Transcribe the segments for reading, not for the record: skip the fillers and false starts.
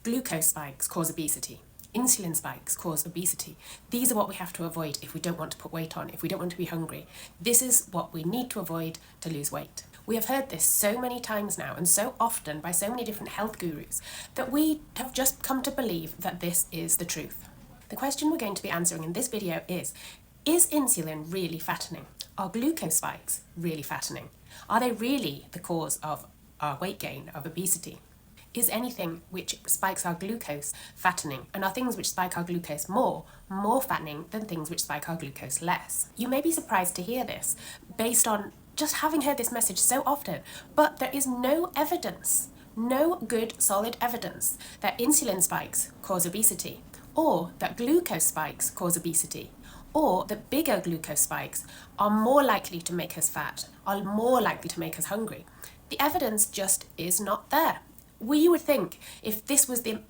Glucose spikes cause obesity. Insulin spikes cause obesity. These are what we have to avoid if we don't want to put weight on, if we don't want to be hungry. This is what we need to avoid to lose weight. We have heard this so many times now and so often by so many different health gurus that we have just come to believe that this is the truth. The question we're going to be answering in this video is insulin really fattening? Are glucose spikes really fattening? Are they really the cause of our weight gain, of obesity? Is anything which spikes our glucose fattening, and are things which spike our glucose more fattening than things which spike our glucose less? You may be surprised to hear this based on just having heard this message so often, but there is no evidence, no good solid evidence that insulin spikes cause obesity, or that glucose spikes cause obesity, or that bigger glucose spikes are more likely to make us fat, are more likely to make us hungry. The evidence just is not there. You would think if this was the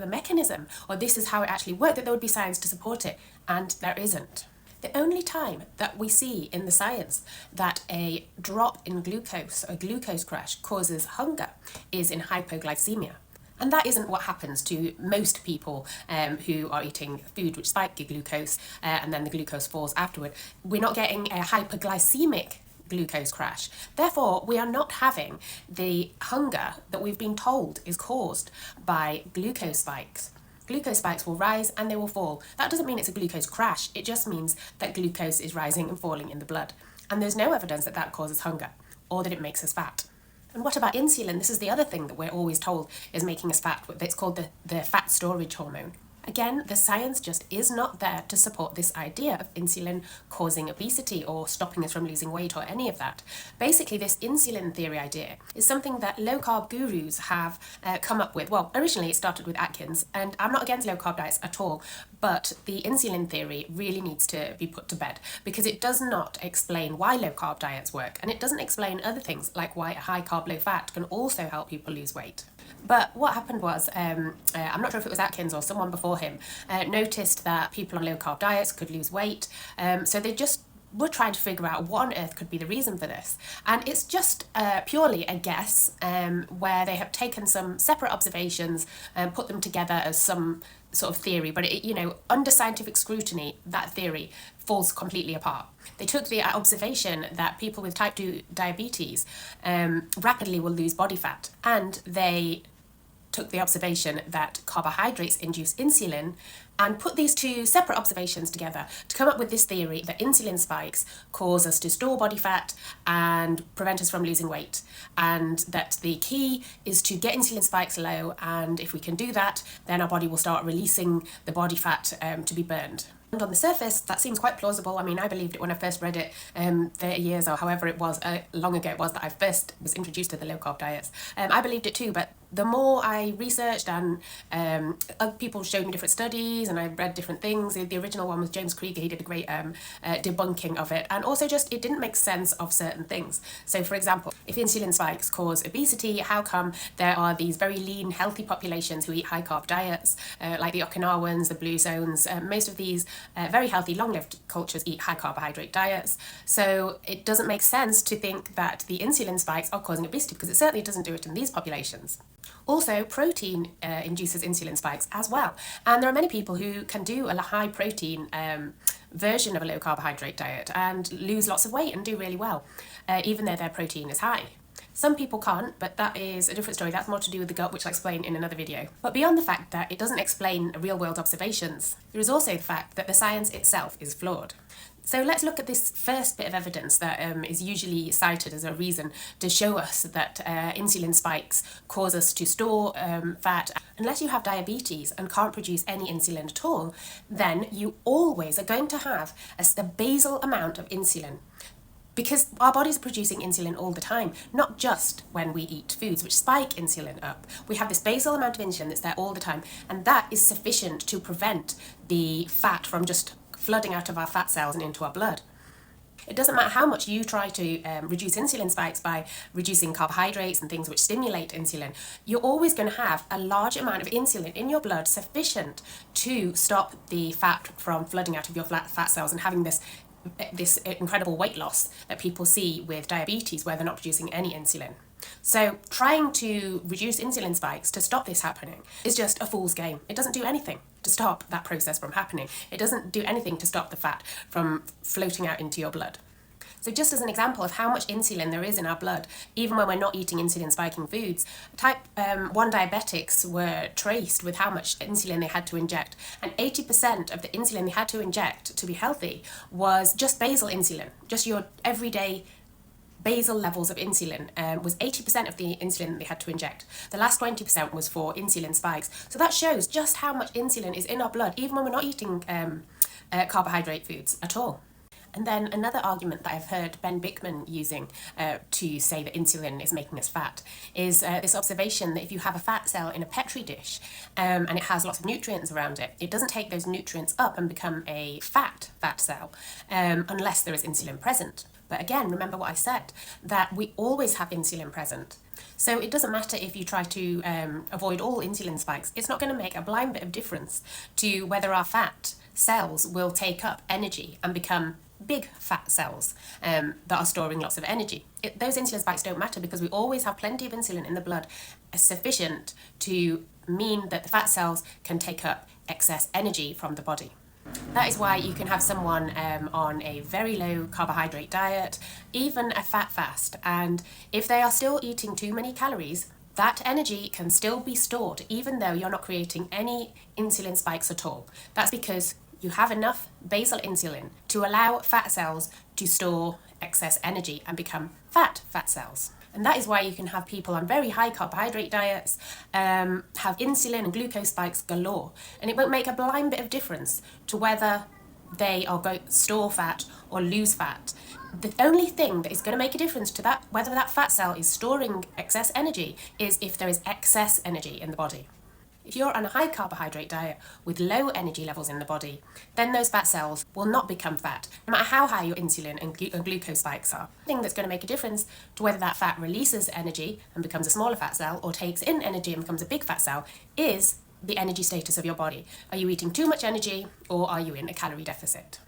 mechanism, or this is how it actually worked, that there would be science to support it, and there isn't. The only time that we see in the science that a drop in glucose, a glucose crash, causes hunger is in hypoglycemia. And that isn't what happens to most people who are eating food which spike your glucose and then the glucose falls afterward. We're not getting a hypoglycemic glucose crash. Therefore, we are not having the hunger that we've been told is caused by glucose spikes. Glucose spikes will rise and they will fall. That doesn't mean it's a glucose crash. It just means that glucose is rising and falling in the blood. And there's no evidence that that causes hunger or that it makes us fat. And what about insulin? This is the other thing that we're always told is making us fat. It's called the fat storage hormone. Again, the science just is not there to support this idea of insulin causing obesity or stopping us from losing weight or any of that. Basically, this insulin theory idea is something that low-carb gurus have come up with. Well, originally it started with Atkins, and I'm not against low-carb diets at all, but the insulin theory really needs to be put to bed because it does not explain why low-carb diets work, and it doesn't explain other things like why a high-carb, low-fat can also help people lose weight. But what happened was, I'm not sure if it was Atkins or someone before him, noticed that people on low-carb diets could lose weight, so they just were trying to figure out what on earth could be the reason for this. And it's just purely a guess where they have taken some separate observations and put them together as some sort of theory, but under scientific scrutiny, that theory falls completely apart. They took the observation that people with type 2 diabetes rapidly will lose body fat, and they took the observation that carbohydrates induce insulin and put these two separate observations together to come up with this theory that insulin spikes cause us to store body fat and prevent us from losing weight, and that the key is to get insulin spikes low, and if we can do that, then our body will start releasing the body fat to be burned. And on the surface, that seems quite plausible. I mean, I believed it when I first read it 30 years or however it was, long ago it was that I first was introduced to the low-carb diets. I believed it too, but the more I researched and other people showed me different studies and I read different things. The original one was James Krieger. He did a great debunking of it, and also just it didn't make sense of certain things. So for example, if insulin spikes cause obesity, how come there are these very lean, healthy populations who eat high-carb diets, like the Okinawans, the Blue Zones? Most of these very healthy, long-lived cultures eat high-carbohydrate diets. So it doesn't make sense to think that the insulin spikes are causing obesity, because it certainly doesn't do it in these populations. Also, protein induces insulin spikes as well. And there are many people who can do a high protein version of a low carbohydrate diet and lose lots of weight and do really well, even though their protein is high. Some people can't, but that is a different story. That's more to do with the gut, which I'll explain in another video. But beyond the fact that it doesn't explain real-world observations, there is also the fact that the science itself is flawed. So let's look at this first bit of evidence that is usually cited as a reason to show us that insulin spikes cause us to store fat. Unless you have diabetes and can't produce any insulin at all, then you always are going to have a basal amount of insulin. Because our bodies are producing insulin all the time, not just when we eat foods which spike insulin up. We have this basal amount of insulin that's there all the time, and that is sufficient to prevent the fat from just flooding out of our fat cells and into our blood. It doesn't matter how much you try to reduce insulin spikes by reducing carbohydrates and things which stimulate insulin, you're always going to have a large amount of insulin in your blood sufficient to stop the fat from flooding out of your fat cells and having this incredible weight loss that people see with diabetes where they're not producing any insulin. So trying to reduce insulin spikes to stop this happening is just a fool's game. It doesn't do anything to stop that process from happening. It doesn't do anything to stop the fat from floating out into your blood. So just as an example of how much insulin there is in our blood, even when we're not eating insulin spiking foods, type 1 diabetics were traced with how much insulin they had to inject. And 80% of the insulin they had to inject to be healthy was just basal insulin, just your everyday basal levels of insulin was 80% of the insulin that they had to inject. The last 20% was for insulin spikes. So that shows just how much insulin is in our blood, even when we're not eating carbohydrate foods at all. And then another argument that I've heard Ben Bickman using to say that insulin is making us fat is this observation that if you have a fat cell in a petri dish and it has lots of nutrients around it, it doesn't take those nutrients up and become a fat cell unless there is insulin present. But again, remember what I said, that we always have insulin present. So it doesn't matter if you try to avoid all insulin spikes, it's not going to make a blind bit of difference to whether our fat cells will take up energy and become big fat cells that are storing lots of energy. Those insulin spikes don't matter because we always have plenty of insulin in the blood, sufficient to mean that the fat cells can take up excess energy from the body. That is why you can have someone on a very low carbohydrate diet, even a fat fast, and if they are still eating too many calories, that energy can still be stored even though you're not creating any insulin spikes at all. That's because you have enough basal insulin to allow fat cells to store excess energy and become fat cells. And that is why you can have people on very high carbohydrate diets have insulin and glucose spikes galore. And it won't make a blind bit of difference to whether they are going to store fat or lose fat. The only thing that is going to make a difference to that, whether that fat cell is storing excess energy, is if there is excess energy in the body. If you're on a high carbohydrate diet with low energy levels in the body, then those fat cells will not become fat, no matter how high your insulin and glucose spikes are. The thing that's going to make a difference to whether that fat releases energy and becomes a smaller fat cell or takes in energy and becomes a big fat cell is the energy status of your body. Are you eating too much energy or are you in a calorie deficit?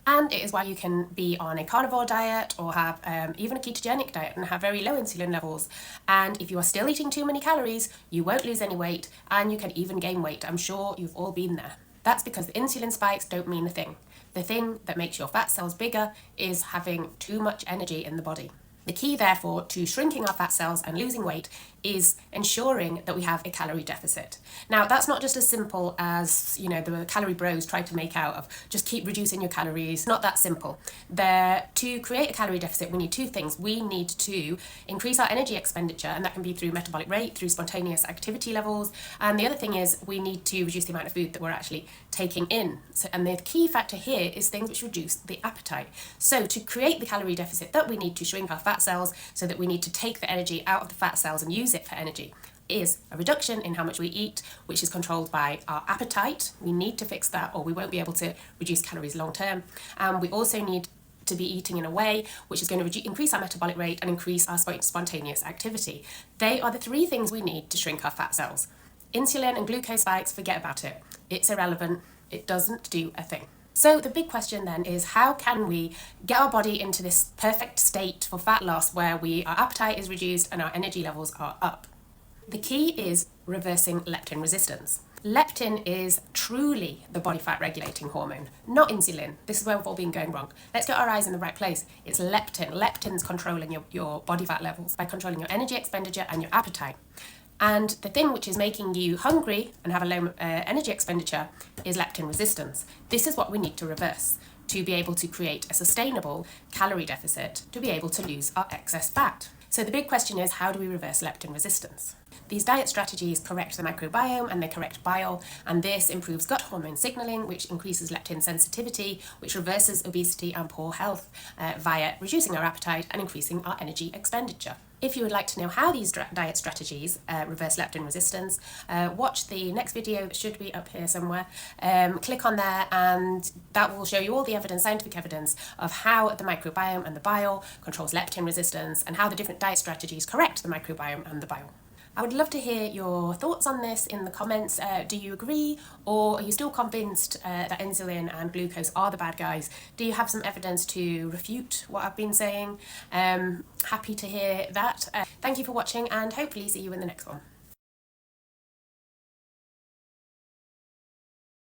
And it is why you can be on a carnivore diet or have even a ketogenic diet and have very low insulin levels. And if you are still eating too many calories, you won't lose any weight and you can even gain weight. I'm sure you've all been there. That's because the insulin spikes don't mean a thing. The thing that makes your fat cells bigger is having too much energy in the body. The key, therefore, to shrinking our fat cells and losing weight is ensuring that we have a calorie deficit. Now, that's not just as simple as, the calorie bros try to make out of just keep reducing your calories. Not that simple. To create a calorie deficit, we need two things. We need to increase our energy expenditure, and that can be through metabolic rate, through spontaneous activity levels. And the other thing is we need to reduce the amount of food that we're actually taking in. And the key factor here is things which reduce the appetite. So to create the calorie deficit that we need to shrink our fat cells, so that we need to take the energy out of the fat cells and use it for energy, is a reduction in how much we eat, which is controlled by our appetite. We need to fix that or we won't be able to reduce calories long term. We also need to be eating in a way which is going to increase our metabolic rate and increase our spontaneous activity. They are the three things we need to shrink our fat cells. Insulin and glucose spikes, forget about it. It's irrelevant. It doesn't do a thing. So the big question then is, how can we get our body into this perfect state for fat loss where our appetite is reduced and our energy levels are up? The key is reversing leptin resistance. Leptin is truly the body fat regulating hormone, not insulin. This is where we've all been going wrong. Let's get our eyes in the right place. It's leptin. Leptin's controlling your body fat levels by controlling your energy expenditure and your appetite. And the thing which is making you hungry and have a low energy expenditure is leptin resistance. This is what we need to reverse to be able to create a sustainable calorie deficit to be able to lose our excess fat. So the big question is, how do we reverse leptin resistance? These diet strategies correct the microbiome and they correct bile, and this improves gut hormone signaling, which increases leptin sensitivity, which reverses obesity and poor health via reducing our appetite and increasing our energy expenditure. If you would like to know how these diet strategies reverse leptin resistance, watch the next video that should be up here somewhere. Click on there and that will show you all the scientific evidence of how the microbiome and the bile controls leptin resistance and how the different diet strategies correct the microbiome and the bile. I would love to hear your thoughts on this in the comments. Do you agree, or are you still convinced that insulin and glucose are the bad guys? Do you have some evidence to refute what I've been saying? Happy to hear that. Thank you for watching, and hopefully see you in the next one.